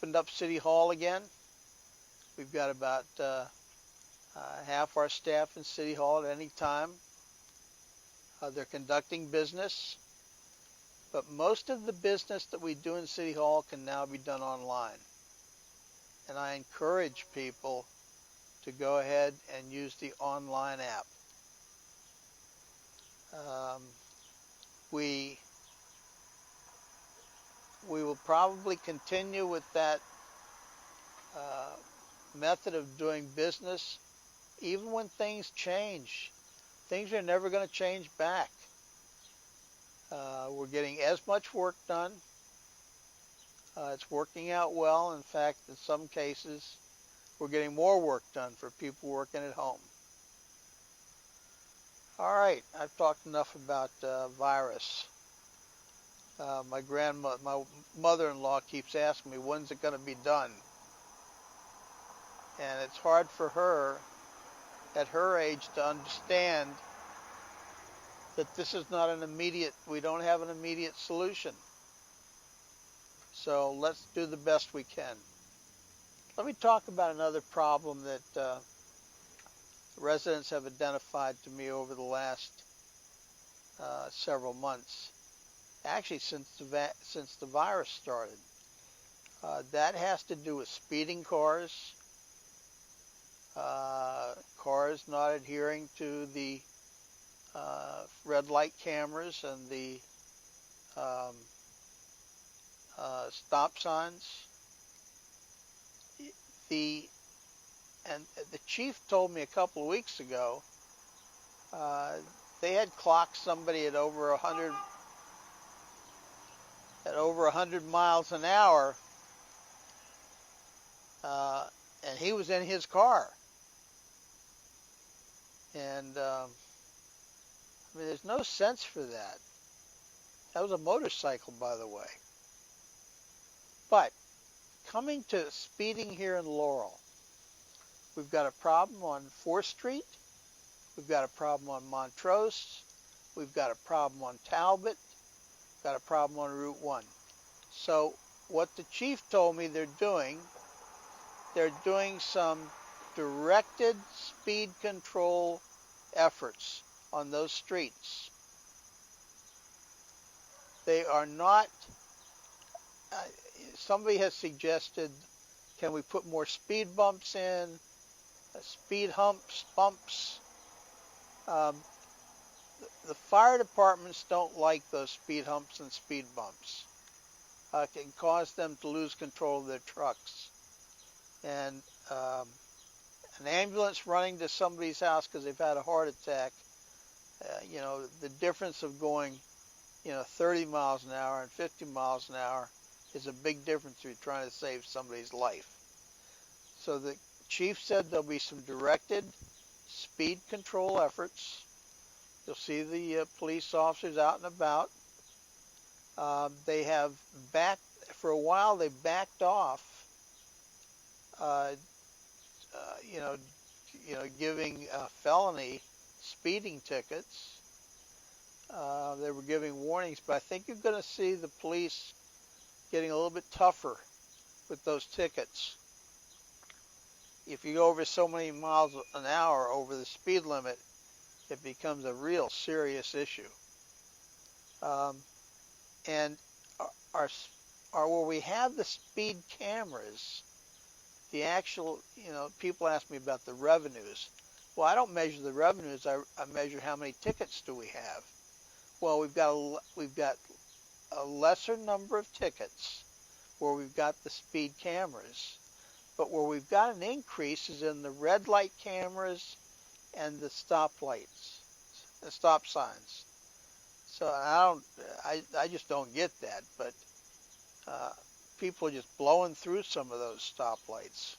opened up City Hall again. We've got about half our staff in City Hall at any time. They're conducting business, but most of the business that we do in City Hall can now be done online. And I encourage people to go ahead and use the online app. We will probably continue with that method of doing business even when things change. Things are never going to change back. We're getting as much work done. It's working out well. In fact, in some cases, we're getting more work done for people working at home. All right, I've talked enough about virus. My mother-in-law keeps asking me, when's it going to be done? And it's hard for her, at her age, to understand that this is not an immediate, we don't have an immediate solution. So let's do the best we can. Let me talk about another problem that residents have identified to me over the last several months. Actually, since the virus started. That has to do with speeding cars, cars not adhering to the red light cameras and the stop signs. The chief told me a couple of weeks ago they had clocked somebody at over 100 miles an hour, and he was in his car. And I mean, there's no sense for that. That was a motorcycle, by the way. But coming to speeding here in Laurel, we've got a problem on 4th Street. We've got a problem on Montrose. We've got a problem on Talbot. We've got a problem on Route 1. So what the chief told me they're doing some directed speed control efforts on those streets. They are not, somebody has suggested, can we put more speed bumps in, speed bumps? The fire departments don't like those speed humps and speed bumps. It can cause them to lose control of their trucks. And an ambulance running to somebody's house because they've had a heart attack, the difference of going 30 miles an hour and 50 miles an hour is a big difference if you're trying to save somebody's life. So the chief said there'll be some directed speed control efforts. You'll see the police officers out and about. They have for a while they backed off, giving felony speeding tickets. They were giving warnings, but I think you're going to see the police getting a little bit tougher with those tickets. If you go over so many miles an hour over the speed limit, it becomes a real serious issue. And where we have the speed cameras, the actual, people ask me about the revenues. Well, I don't measure the revenues. I measure how many tickets do we have. Well, we've got a lesser number of tickets where we've got the speed cameras, but where we've got an increase is in the red light cameras and the stop signs. So I just don't get that, but people are just blowing through some of those stoplights.